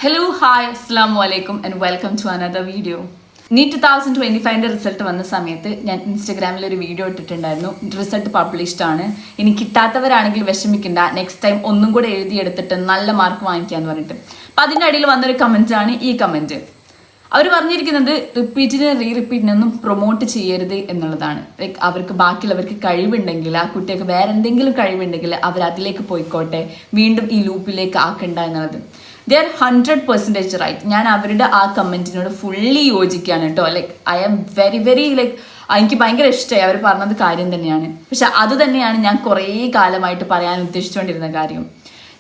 Hello, hi, assalamu alaikum and welcome to another video. NEET 2025 result വന്ന സമയത്ത് ഞാൻ ഇൻസ്റ്റഗ്രാമിൽ ഒരു വീഡിയോ ഇട്ടിട്ടുണ്ടായിരുന്നു. റിസൾട്ട് പബ്ലിഷ്ഡ് ആണ്, ഇനി കിട്ടാത്തവരാണെങ്കിൽ വിഷമിക്കണ്ട, നെക്സ്റ്റ് ടൈം ഒന്നും കൂടെ എഴുതിയെടുത്തിട്ട് നല്ല മാർക്ക് വാങ്ങിക്കാന്ന് പറഞ്ഞിട്ട്. അപ്പം അതിൻ്റെ അടിയിൽ വന്നൊരു കമന്റ് ആണ് ഈ കമന്റ്. അവർ പറഞ്ഞിരിക്കുന്നത് റിപ്പീറ്റിനൊന്നും പ്രൊമോട്ട് ചെയ്യരുത് എന്നുള്ളതാണ്. ലൈക്ക് അവർക്ക് ബാക്കിയുള്ളവർക്ക് കഴിവുണ്ടെങ്കിൽ, ആ കുട്ടികൾക്ക് വേറെ എന്തെങ്കിലും കഴിവുണ്ടെങ്കിൽ അവർ അതിലേക്ക് പോയിക്കോട്ടെ, വീണ്ടും ഈ ലൂപ്പിലേക്ക് ആക്കണ്ട എന്നുള്ളത്. They are 100% right. ഞാൻ അവരുടെ ആ കമന്റിനോട് ഫുള്ളി യോജിക്കുകയാണ് കേട്ടോ. Like I am very like എനിക്ക് ഭയങ്കര ഇഷ്ടമായി അവർ പറഞ്ഞത് കാര്യം തന്നെയാണ്. പക്ഷെ അത് തന്നെയാണ് ഞാൻ കുറേ കാലമായിട്ട് പറയാൻ ഉദ്ദേശിച്ചുകൊണ്ടിരുന്ന കാര്യം.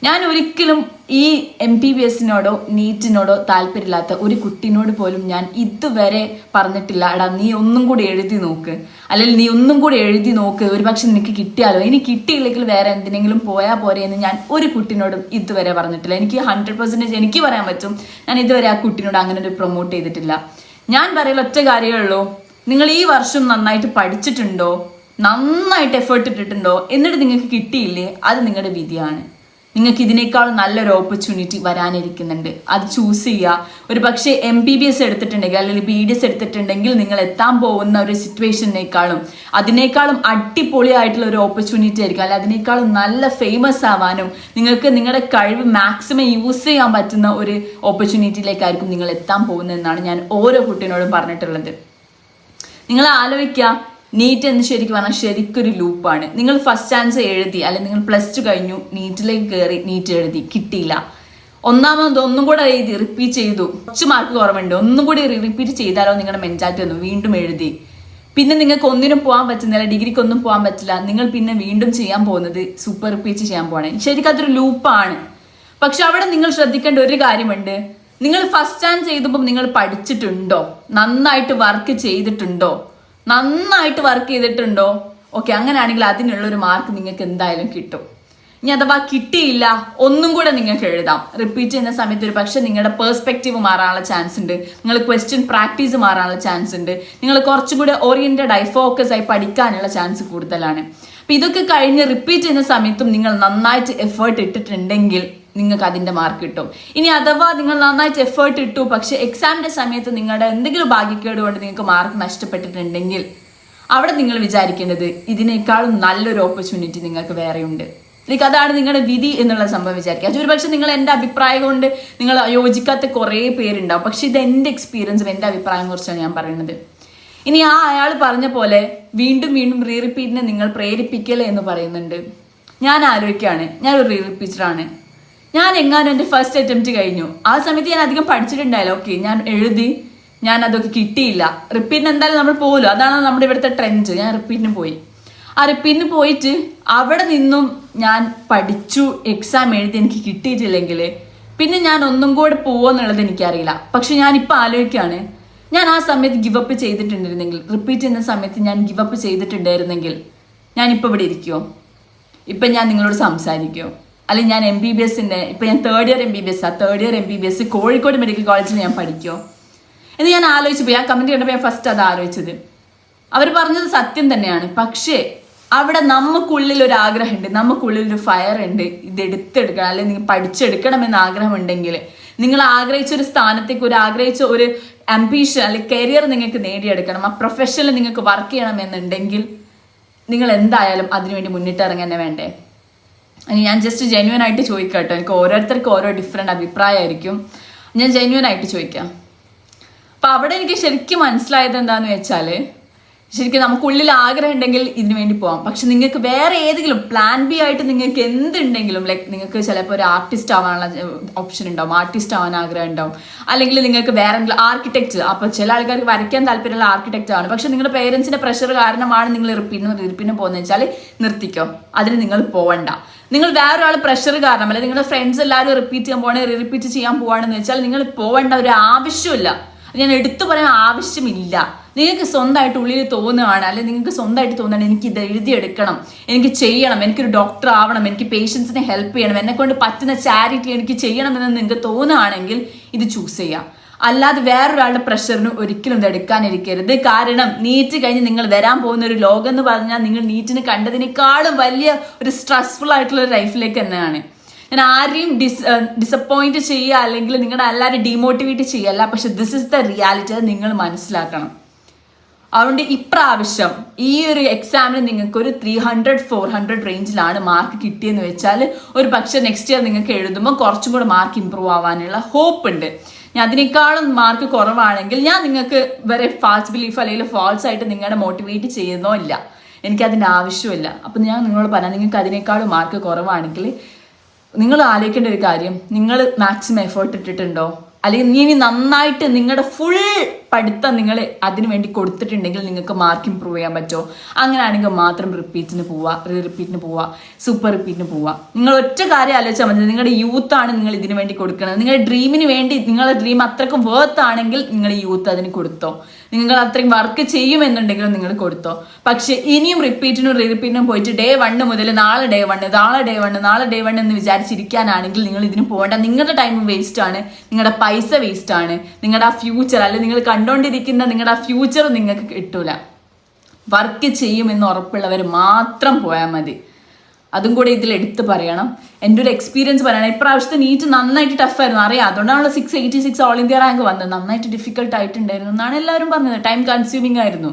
ഞാൻ ഒരിക്കലും ഈ MBBSനോടോ നീറ്റിനോടോ താല്പര്യമില്ലാത്ത ഒരു കുട്ടീനോട് പോലും ഞാൻ ഇതുവരെ പറഞ്ഞിട്ടില്ല, എടാ നീ ഒന്നും കൂടി എഴുതി നോക്ക്, അല്ലെങ്കിൽ നീ ഒന്നും കൂടി എഴുതി നോക്ക്, ഒരു പക്ഷെ നിനക്ക് കിട്ടിയാലോ, ഇനി കിട്ടിയില്ലെങ്കിൽ വേറെ എന്തിനെങ്കിലും പോയാൽ പോരെ എന്ന് ഞാൻ ഒരു കുട്ടീനോടും ഇതുവരെ പറഞ്ഞിട്ടില്ല. എനിക്ക് 100% എനിക്ക് പറയാൻ പറ്റും, ഞാൻ ഇതുവരെ ആ കുട്ടീനോട് അങ്ങനെ ഒരു പ്രൊമോട്ട് ചെയ്തിട്ടില്ല. ഞാൻ പറയുന്ന ഒറ്റ കാര്യമേ ഉള്ളൂ, നിങ്ങൾ ഈ വർഷം നന്നായിട്ട് പഠിച്ചിട്ടുണ്ടോ, നന്നായിട്ട് എഫേർട്ട് ഇട്ടിട്ടുണ്ടോ, എന്നിട്ട് നിങ്ങൾക്ക് കിട്ടിയില്ലേ, അത് നിങ്ങളുടെ വിധിയാണ്. നിങ്ങൾക്ക് ഇതിനേക്കാൾ നല്ലൊരു ഓപ്പർച്യൂണിറ്റി വരാനിരിക്കുന്നുണ്ട്, അത് ചൂസ് ചെയ്യുക. ഒരു പക്ഷേ MBBS എടുത്തിട്ടുണ്ടെങ്കിൽ അല്ലെങ്കിൽ BDS എടുത്തിട്ടുണ്ടെങ്കിൽ നിങ്ങൾ എത്താൻ പോകുന്ന ഒരു അതിനേക്കാളും അടിപൊളിയായിട്ടുള്ള ഒരു ഓപ്പർച്യൂണിറ്റി ആയിരിക്കും, അല്ലെ അതിനേക്കാളും നല്ല ഫേമസ് ആവാനും നിങ്ങൾക്ക് നിങ്ങളുടെ കഴിവ് മാക്സിമം യൂസ് ചെയ്യാൻ പറ്റുന്ന ഒരു ഓപ്പർച്യൂണിറ്റിയിലേക്കായിരിക്കും നിങ്ങൾ എത്താൻ പോകുന്നതെന്നാണ് ഞാൻ ഓരോ കുട്ടീനോടും പറഞ്ഞിട്ടുള്ളത്. നിങ്ങൾ ആലോചിക്കുക, നീറ്റ് എന്ന് ശരിക്കും പറഞ്ഞാൽ ശരിക്കൊരു ലൂപ്പാണ്. നിങ്ങൾ ഫസ്റ്റ് ചാൻസ് എഴുതി, അല്ലെങ്കിൽ നിങ്ങൾ +2 കഴിഞ്ഞു, നീറ്റിലേക്ക് കയറി, നീറ്റ് എഴുതി, കിട്ടിയില്ല, ഒന്നും കൂടെ എഴുതി റിപ്പീറ്റ് ചെയ്തു, കുറച്ച് മാർക്ക് കുറവുണ്ട്, ഒന്നും കൂടി റിപ്പീറ്റ് ചെയ്താലോ നിങ്ങളുടെ മെന്റാലിറ്റി ഒന്നും, വീണ്ടും എഴുതി, പിന്നെ നിങ്ങൾക്ക് ഒന്നിനും പോകാൻ പറ്റുന്നില്ല, ഡിഗ്രിക്കൊന്നും പോകാൻ പറ്റില്ല, നിങ്ങൾ പിന്നെ വീണ്ടും ചെയ്യാൻ പോകുന്നത് സൂപ്പർ റിപ്പീറ്റ് ചെയ്യാൻ പോകണേ. ശരിക്കും അതൊരു ലൂപ്പാണ്. പക്ഷെ അവിടെ നിങ്ങൾ ശ്രദ്ധിക്കേണ്ട ഒരു കാര്യമുണ്ട്, നിങ്ങൾ ഫസ്റ്റ് ചാൻസ് എഴുതുമ്പോൾ നിങ്ങൾ പഠിച്ചിട്ടുണ്ടോ, നന്നായിട്ട് വർക്ക് ചെയ്തിട്ടുണ്ടോ, ഓക്കെ, അങ്ങനെയാണെങ്കിൽ അതിനുള്ളൊരു മാർക്ക് നിങ്ങൾക്ക് എന്തായാലും കിട്ടും. ഇനി അഥവാ കിട്ടിയില്ല, ഒന്നും കൂടെ നിങ്ങൾക്ക് എഴുതാം. റിപ്പീറ്റ് ചെയ്യുന്ന സമയത്ത് ഒരു പക്ഷെ നിങ്ങളുടെ പേഴ്സ്പെക്റ്റീവ് മാറാനുള്ള ചാൻസ് ഉണ്ട്, നിങ്ങൾ ക്വസ്റ്റ്യൻ പ്രാക്ടീസ് മാറാനുള്ള ചാൻസ് ഉണ്ട്, നിങ്ങൾ കുറച്ചും കൂടെ ഓറിയന്റഡ് ആയി ഫോക്കസ് ആയി പഠിക്കാനുള്ള ചാൻസ് കൂടുതലാണ്. അപ്പൊ ഇതൊക്കെ കഴിഞ്ഞ് റിപ്പീറ്റ് ചെയ്യുന്ന സമയത്തും നിങ്ങൾ നന്നായിട്ട് എഫേർട്ട് ഇട്ടിട്ടുണ്ടെങ്കിൽ നിങ്ങൾക്ക് അതിന്റെ മാർക്ക് കിട്ടും. ഇനി അഥവാ നിങ്ങൾ നന്നായിട്ട് എഫേർട്ട് ഇട്ടു, പക്ഷെ എക്സാമിന്റെ സമയത്ത് നിങ്ങളുടെ എന്തെങ്കിലും ഭാഗ്യക്കേട് കൊണ്ട് നിങ്ങൾക്ക് മാർക്ക് നഷ്ടപ്പെട്ടിട്ടുണ്ടെങ്കിൽ അവിടെ നിങ്ങൾ വിചാരിക്കേണ്ടത് ഇതിനേക്കാളും നല്ലൊരു ഓപ്പർച്യൂണിറ്റി നിങ്ങൾക്ക് വേറെയുണ്ട്. ലൈക്ക് അതാണ് നിങ്ങളുടെ വിധി എന്നുള്ള സംഭവം വിചാരിക്കുക. അത് ഒരുപക്ഷെ നിങ്ങൾ എൻ്റെ അഭിപ്രായം കൊണ്ട് നിങ്ങൾ യോജിക്കാത്ത കുറേ പേരുണ്ടാവും, പക്ഷെ ഇത് എൻ്റെ എക്സ്പീരിയൻസും എൻ്റെ അഭിപ്രായം കുറിച്ചാണ് ഞാൻ പറയുന്നത്. ഇനി അയാൾ പറഞ്ഞ പോലെ വീണ്ടും റിപ്പീറ്റിനെ നിങ്ങൾ പ്രേരിപ്പിക്കല്ലേ എന്ന് പറയുന്നുണ്ട്. ഞാൻ ആലോചിക്കുകയാണ്, ഞാനൊരു റിപ്പീറ്ററാണ്. ഞാൻ എങ്ങാനും എൻ്റെ ഫസ്റ്റ് അറ്റംപ്റ്റ് കഴിഞ്ഞു, ആ സമയത്ത് ഞാൻ അധികം പഠിച്ചിട്ടുണ്ടായില്ല, ഓക്കെ, ഞാൻ എഴുതി, ഞാൻ അതൊക്കെ കിട്ടിയില്ല, റിപ്പീറ്റിന് എന്തായാലും നമ്മൾ പോകുമല്ലോ, അതാണ് നമ്മുടെ ഇവിടുത്തെ ട്രെൻഡ്. ഞാൻ റിപ്പീറ്റിന് പോയി, ആ റിപ്പീറ്റിന് പോയിട്ട് അവിടെ നിന്നും ഞാൻ പഠിച്ചു, എക്സാം എഴുതി, എനിക്ക് കിട്ടിയിട്ടില്ലെങ്കിൽ പിന്നെ ഞാൻ ഒന്നും കൂടെ പോവെന്നുള്ളത് എനിക്കറിയില്ല. പക്ഷെ ഞാനിപ്പോൾ ആലോചിക്കുകയാണ്, ഞാൻ ആ സമയത്ത് ഗിവപ്പ് ചെയ്തിട്ടുണ്ടായിരുന്നെങ്കിൽ, റിപ്പീറ്റ് ചെയ്യുന്ന സമയത്ത് ഞാൻ ഗിവപ്പ് ചെയ്തിട്ടുണ്ടായിരുന്നെങ്കിൽ ഞാനിപ്പോൾ ഇവിടെ ഇരിക്കുമോ, ഇപ്പം ഞാൻ നിങ്ങളോട് സംസാരിക്കുമോ, അല്ലെങ്കിൽ ഞാൻ MBBSന്റെ ഇപ്പം ഞാൻ third year MBBS Kozhikode medical കോളേജിൽ ഞാൻ പഠിക്കുമോ എന്ന് ഞാൻ ആലോചിച്ചു പോയി. ആ കമന്റ് കണ്ടപ്പോൾ ഞാൻ ഫസ്റ്റ് അത് ആലോചിച്ചത്. അവർ പറഞ്ഞത് സത്യം തന്നെയാണ്. പക്ഷേ അവിടെ നമുക്കുള്ളിൽ ഒരു ആഗ്രഹമുണ്ട്, നമുക്കുള്ളിൽ ഒരു ഫയർ ഉണ്ട്, ഇത് എടുത്തെടുക്കണം, അല്ലെങ്കിൽ നിങ്ങൾ പഠിച്ചെടുക്കണം എന്ന ആഗ്രഹമുണ്ടെങ്കിൽ, നിങ്ങൾ ആഗ്രഹിച്ചൊരു സ്ഥാനത്തേക്ക് ആഗ്രഹിച്ച ഒരു ആംബിഷൻ അല്ലെങ്കിൽ കരിയർ നിങ്ങൾക്ക് നേടിയെടുക്കണം, ആ പ്രൊഫഷനിൽ നിങ്ങൾക്ക് വർക്ക് ചെയ്യണം എന്നുണ്ടെങ്കിൽ നിങ്ങൾ എന്തായാലും അതിനുവേണ്ടി മുന്നിട്ടിറങ്ങാൻ തന്നെ വേണ്ടേ. ഞാൻ ജസ്റ്റ് ജെന്യുവൻ ആയിട്ട് ചോദിക്കാം കേട്ടോ, എനിക്ക് ഓരോരുത്തർക്കും ഓരോ ഡിഫറെൻ്റ് അഭിപ്രായമായിരിക്കും, ഞാൻ ജെന്യുവൻ ആയിട്ട് ചോദിക്കാം. അപ്പം അവിടെ എനിക്ക് ശരിക്കും മനസ്സിലായത് എന്താണെന്ന് വെച്ചാൽ, ശരിക്കും നമുക്കുള്ളിൽ ആഗ്രഹം ഉണ്ടെങ്കിൽ ഇതിനു വേണ്ടി പോകാം. പക്ഷെ നിങ്ങൾക്ക് വേറെ ഏതെങ്കിലും പ്ലാൻ ബി ആയിട്ട് നിങ്ങൾക്ക് എന്തുണ്ടെങ്കിലും, ലൈക്ക് നിങ്ങൾക്ക് ചിലപ്പോൾ ഒരു ആർട്ടിസ്റ്റ് ആവാനുള്ള ഓപ്ഷൻ ഉണ്ടാവും, ആർട്ടിസ്റ്റ് ആവാൻ ആഗ്രഹം ഉണ്ടാവും, അല്ലെങ്കിൽ നിങ്ങൾക്ക് വേറെ എന്തെങ്കിലും ആർക്കിടെക്റ്റ്, അപ്പോൾ ചില ആൾക്കാർക്ക് വരയ്ക്കാൻ താല്പര്യമുള്ള ആർക്കിടെക്റ്റ് ആണ്, പക്ഷെ നിങ്ങളുടെ പേരൻസിന്റെ പ്രഷർ കാരണമാണ് നിങ്ങൾ ഇരിപ്പിന് പോകുന്നത് വെച്ചാൽ നിർത്തിക്കോ, അതിന് നിങ്ങൾ പോവണ്ട. നിങ്ങൾ വേറൊരാൾ പ്രഷർ കാരണം, അല്ലെങ്കിൽ നിങ്ങളുടെ ഫ്രണ്ട്സ് എല്ലാവരും റിപ്പീറ്റ് ചെയ്യാൻ പോവാണെന്ന് വെച്ചാൽ നിങ്ങൾ പോവേണ്ട ഒരു ആവശ്യമില്ല. ഞാൻ എടുത്തു പറയാൻ ആവശ്യമില്ല. നിങ്ങൾക്ക് സ്വന്തമായിട്ട് ഉള്ളിൽ തോന്നുകയാണ്, അല്ലെങ്കിൽ നിങ്ങൾക്ക് സ്വന്തമായിട്ട് തോന്നുകയാണ് എനിക്ക് ഇത് എഴുതിയെടുക്കണം, എനിക്ക് ചെയ്യണം, എനിക്കൊരു ഡോക്ടർ ആവണം, എനിക്ക് പേഷ്യൻസിനെ ഹെൽപ്പ് ചെയ്യണം, എന്നെ കൊണ്ട് പറ്റുന്ന ചാരിറ്റി എനിക്ക് ചെയ്യണമെന്ന് നിങ്ങൾക്ക് തോന്നുകയാണെങ്കിൽ ഇത് ചൂസ് ചെയ്യാം. അല്ലാതെ വേറൊരാളുടെ പ്രഷറിന് ഒരിക്കലും ഇത് എടുക്കാനിരിക്കരുത്. കാരണം നീറ്റ് കഴിഞ്ഞ് നിങ്ങൾ വരാൻ പോകുന്ന ഒരു ലോകം എന്ന് പറഞ്ഞാൽ നിങ്ങൾ നീറ്റിന് കണ്ടതിനേക്കാളും വലിയ ഒരു സ്ട്രെസ്ഫുൾ ആയിട്ടുള്ള ഒരു ലൈഫിലേക്ക് തന്നെയാണ്. ഞാൻ ആരെയും ഡിസപ്പോയിന്റ് ചെയ്യുക അല്ലെങ്കിൽ നിങ്ങളുടെ എല്ലാവരും ഡീമോട്ടിവേറ്റ് ചെയ്യല്ല. പക്ഷെ ദിസ് ഇസ് ദ റിയാലിറ്റി. അത് നിങ്ങൾ മനസ്സിലാക്കണം. അതുകൊണ്ട് ഇപ്രാവശ്യം ഈ ഒരു എക്സാമിന് നിങ്ങൾക്ക് ഒരു 300-400 റേഞ്ചിലാണ് മാർക്ക് കിട്ടിയെന്ന് വെച്ചാൽ ഒരു പക്ഷെ നെക്സ്റ്റ് ഇയർ നിങ്ങൾക്ക് എഴുതുമ്പോൾ കുറച്ചും കൂടെ മാർക്ക് ഇമ്പ്രൂവ് ആവാനുള്ള ഹോപ്പ് ഉണ്ട്. ഞാൻ അതിനേക്കാളും മാർക്ക് കുറവാണെങ്കിൽ ഞാൻ നിങ്ങൾക്ക് വരെ ഫാൾസ് ബിലീഫ് അല്ലെങ്കിൽ ഫാൾസ് ആയിട്ട് നിങ്ങളെ മോട്ടിവേറ്റ് ചെയ്യുന്നോ ഇല്ല. എനിക്കതിൻ്റെ ആവശ്യമില്ല. അപ്പം ഞാൻ നിങ്ങളോട് പറയാം, നിങ്ങൾക്ക് അതിനേക്കാളും മാർക്ക് കുറവാണെങ്കിൽ നിങ്ങൾ ആലോചിക്കേണ്ട ഒരു കാര്യം, നിങ്ങൾ മാക്സിമം എഫേർട്ട് ഇട്ടിട്ടുണ്ടോ, അല്ലെങ്കിൽ ഇനി നന്നായിട്ട് നിങ്ങളുടെ ഫുൾ പഠിത്തം നിങ്ങൾ അതിന് വേണ്ടി കൊടുത്തിട്ടുണ്ടെങ്കിൽ നിങ്ങൾക്ക് മാർക്ക് ഇമ്പ്രൂവ് ചെയ്യാൻ പറ്റുമോ? അങ്ങനെയാണെങ്കിൽ മാത്രം റിപ്പീറ്റിന് പോവുക, സൂപ്പർ റിപ്പീറ്റിന് പോവുക. നിങ്ങൾ ഒറ്റ കാര്യം ആലോചിച്ചാൽ മതി, നിങ്ങളുടെ യൂത്താണ് നിങ്ങൾ ഇതിനു വേണ്ടി കൊടുക്കുന്നത്. നിങ്ങളുടെ ഡ്രീമിന് വേണ്ടി നിങ്ങളുടെ ഡ്രീം അത്രക്കും വേർത്ത് ആണെങ്കിൽ നിങ്ങൾ യൂത്ത് അതിന് കൊടുത്തോ. നിങ്ങൾ അത്രയും വർക്ക് ചെയ്യുമെന്നുണ്ടെങ്കിലും നിങ്ങൾ കൊടുത്തോ. പക്ഷെ ഇനിയും റിപ്പീറ്റിനും പോയിട്ട് ഡേ 1 മുതൽ നാളെ ഡേ 1 എന്ന് വിചാരിച്ചിരിക്കാനാണെങ്കിൽ നിങ്ങൾ ഇതിന് പോകേണ്ട. നിങ്ങളുടെ ടൈം വേസ്റ്റ് ആണ്, നിങ്ങളുടെ പൈസ വേസ്റ്റ് ആണ്, നിങ്ങളുടെ ആ ഫ്യൂച്ചർ അല്ലെങ്കിൽ നിങ്ങൾ കണ്ടുകൊണ്ടിരിക്കുന്ന നിങ്ങളുടെ ആ ഫ്യൂച്ചർ നിങ്ങൾക്ക് കിട്ടൂല. വർക്ക് ചെയ്യുമെന്ന് ഉറപ്പുള്ളവർ മാത്രം പോയാൽ മതി. അതും കൂടെ ഇതിൽ എടുത്ത് പറയണം. എൻ്റെ ഒരു എക്സ്പീരിയൻസ് പറയണം. ഇപ്രാവശ്യത്തെ നീറ്റ് നന്നായിട്ട് ടഫായിരുന്നു, അറിയാം. അതുകൊണ്ടാണല്ലോ 686 ഓൾ ഇന്ത്യ റാങ്ക് വന്നത്. നന്നായിട്ട് ഡിഫിക്കൽട്ട് ആയിട്ടുണ്ടായിരുന്നു എന്നാണ് എല്ലാവരും പറഞ്ഞത്. ടൈം കൺസ്യൂമിങ് ആയിരുന്നു.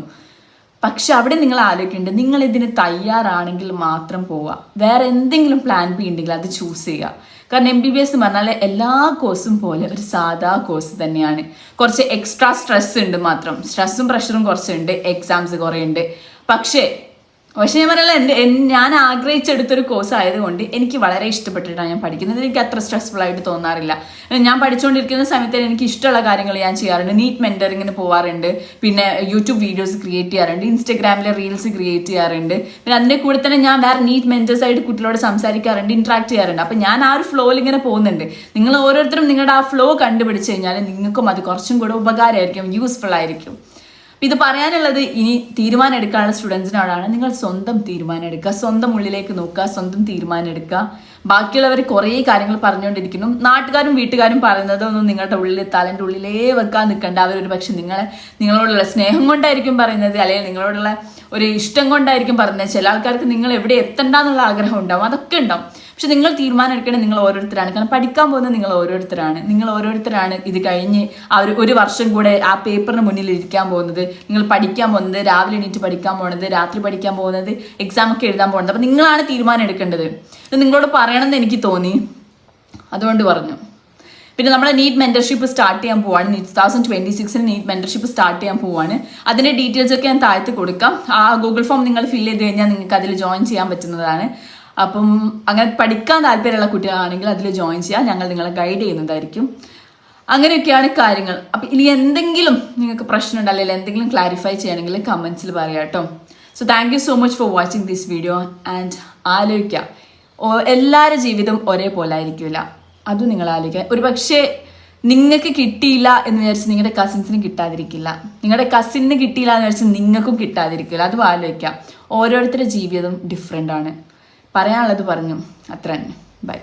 പക്ഷെ അവിടെ നിങ്ങൾ ആലോചിക്കേണ്ടത്, നിങ്ങൾ ഇതിന് തയ്യാറാണെങ്കിൽ മാത്രം പോവുക. വേറെ എന്തെങ്കിലും പ്ലാൻ ബി ഉണ്ടെങ്കിൽ അത് ചൂസ് ചെയ്യുക. കാരണം MBBS എന്ന് പറഞ്ഞാൽ എല്ലാ കോഴ്സും പോലെ ഒരു സാധാ കോഴ്സ് തന്നെയാണ്. കുറച്ച് എക്സ്ട്രാ സ്ട്രെസ് ഉണ്ട് മാത്രം. സ്ട്രെസ്സും പ്രഷറും കുറച്ചുണ്ട്, എക്സാംസ് കുറേ ഉണ്ട്. പക്ഷേ ഞാൻ പറയല, ഞാൻ ആഗ്രഹിച്ചെടുത്തൊരു കോഴ്സ് ആയതുകൊണ്ട് എനിക്ക് വളരെ ഇഷ്ടപ്പെട്ടിട്ടാണ് ഞാൻ പഠിക്കുന്നത്. എനിക്ക് അത്ര സ്ട്രെസ്ഫുൾ ആയിട്ട് തോന്നാറില്ല. ഞാൻ പഠിച്ചുകൊണ്ടിരിക്കുന്ന സമയത്ത് എനിക്ക് ഇഷ്ടമുള്ള കാര്യങ്ങൾ ഞാൻ ചെയ്യാറുണ്ട്. നീറ്റ് മെന്ററിങ്ങിന് പോവാറുണ്ട്, പിന്നെ യൂട്യൂബ് വീഡിയോസ് ക്രിയേറ്റ് ചെയ്യാറുണ്ട്, ഇൻസ്റ്റഗ്രാമിലെ റീൽസ് ക്രിയേറ്റ് ചെയ്യാറുണ്ട്. പിന്നെ അതിൻ്റെ കൂടെ തന്നെ ഞാൻ വേറെ നീറ്റ് മെന്റേഴ്സായിട്ട് കുട്ടികളോട് സംസാരിക്കാറുണ്ട്, ഇന്ററാക്ട് ചെയ്യാറുണ്ട്. അപ്പം ഞാൻ ആ ഒരു ഫ്ലോയിൽ ഇങ്ങനെ പോകുന്നുണ്ട്. നിങ്ങൾ ഓരോരുത്തരും നിങ്ങളുടെ ആ ഫ്ലോ കണ്ടുപിടിച്ച് കഴിഞ്ഞാൽ നിങ്ങൾക്കും അത് കുറച്ചും കൂടെ ഉപകാരമായിരിക്കും, യൂസ്ഫുൾ ആയിരിക്കും. ഇത് പറയാനുള്ളത്, ഇനി തീരുമാനം എടുക്കാനുള്ള സ്റ്റുഡൻസിനോടാണ്. നിങ്ങൾ സ്വന്തം തീരുമാനം എടുക്കുക, സ്വന്തം ഉള്ളിലേക്ക് നോക്കുക, സ്വന്തം തീരുമാനം എടുക്കുക. ബാക്കിയുള്ളവർ കുറേ കാര്യങ്ങൾ പറഞ്ഞുകൊണ്ടിരിക്കുന്നു. നാട്ടുകാരും വീട്ടുകാരും പറയുന്നതൊന്നും നിങ്ങളുടെ ഉള്ളിൽ തലൻ്റെ ഉള്ളിലേ വെക്കാൻ നിൽക്കേണ്ട. അവരൊരു പക്ഷെ നിങ്ങളോടുള്ള സ്നേഹം കൊണ്ടായിരിക്കും പറയുന്നത്, അല്ലെങ്കിൽ നിങ്ങളോടുള്ള ഒരു ഇഷ്ടം കൊണ്ടായിരിക്കും പറയുന്നത്. ചില ആൾക്കാർക്ക് നിങ്ങൾ എവിടെ എത്തണ്ടെന്നുള്ള ആഗ്രഹം ഉണ്ടാവും, അതൊക്കെ ഉണ്ടാവും. പക്ഷെ നിങ്ങൾ തീരുമാനം എടുക്കേണ്ടത് നിങ്ങൾ ഓരോരുത്തരാണ്. കാരണം പഠിക്കാൻ പോകുന്നത് നിങ്ങൾ ഓരോരുത്തരാണ്. ഇത് കഴിഞ്ഞ് ഒരു വർഷം കൂടെ ആ പേപ്പറിന് മുന്നിൽ ഇരിക്കാൻ പോകുന്നത്, നിങ്ങൾ പഠിക്കാൻ പോകുന്നത്, രാവിലെ എണീറ്റ് പഠിക്കാൻ പോകുന്നത്, രാത്രി പഠിക്കാൻ പോകുന്നത്, എക്സാം ഒക്കെ എഴുതാൻ പോകുന്നത്. അപ്പം നിങ്ങളാണ് തീരുമാനം എടുക്കേണ്ടത്. ഇത് നിങ്ങളോട് പറയണമെന്ന് എനിക്ക് തോന്നി, അതുകൊണ്ട് പറഞ്ഞു. പിന്നെ നമ്മുടെ നീറ്റ് മെന്റർഷിപ്പ് സ്റ്റാർട്ട് ചെയ്യാൻ പോവാണ്. 2026 നീറ്റ് മെന്റർഷിപ്പ് സ്റ്റാർട്ട് ചെയ്യാൻ പോവാണ്. അതിൻ്റെ ഡീറ്റെയിൽസ് ഒക്കെ ഞാൻ താഴത്ത് കൊടുക്കാം. ആ ഗൂഗിൾ ഫോം നിങ്ങൾ ഫില്ല് ചെയ്ത് കഴിഞ്ഞാൽ നിങ്ങൾക്ക് അതിൽ ജോയിൻ ചെയ്യാൻ പറ്റുന്നതാണ്. അപ്പം അങ്ങനെ പഠിക്കാൻ താല്പര്യമുള്ള കുട്ടികളാണെങ്കിൽ അതിൽ ജോയിൻ ചെയ്യാം. ഞങ്ങൾ നിങ്ങളെ ഗൈഡ് ചെയ്യുന്നതായിരിക്കും. അങ്ങനെയൊക്കെയാണ് കാര്യങ്ങൾ. അപ്പം ഇനി എന്തെങ്കിലും നിങ്ങൾക്ക് പ്രശ്നമുണ്ട് അല്ലെങ്കിൽ എന്തെങ്കിലും ക്ലാരിഫൈ ചെയ്യണമെങ്കിൽ കമൻസിൽ പറയാം കേട്ടോ. So thank you so much for watching this video. And ആലോചിക്കുക, എല്ലാവരുടെ ജീവിതം ഒരേപോലെ ആയിരിക്കില്ല. അതും നിങ്ങൾ ആലോചിക്കുക. ഒരു പക്ഷേ നിങ്ങൾക്ക് കിട്ടിയില്ല എന്ന് വിചാരിച്ച് നിങ്ങളുടെ കസിൻസിന് കിട്ടാതിരിക്കില്ല, നിങ്ങളുടെ കസിന് കിട്ടിയില്ല എന്ന് വിചാരിച്ച് നിങ്ങൾക്കും കിട്ടാതിരിക്കില്ല. അതും ആലോചിക്കാം. ഓരോരുത്തരുടെ ജീവിതം ഡിഫറെൻ്റ് ആണ്. പറയാനുള്ളത് പറഞ്ഞു. അത്ര തന്നെ. ബൈ.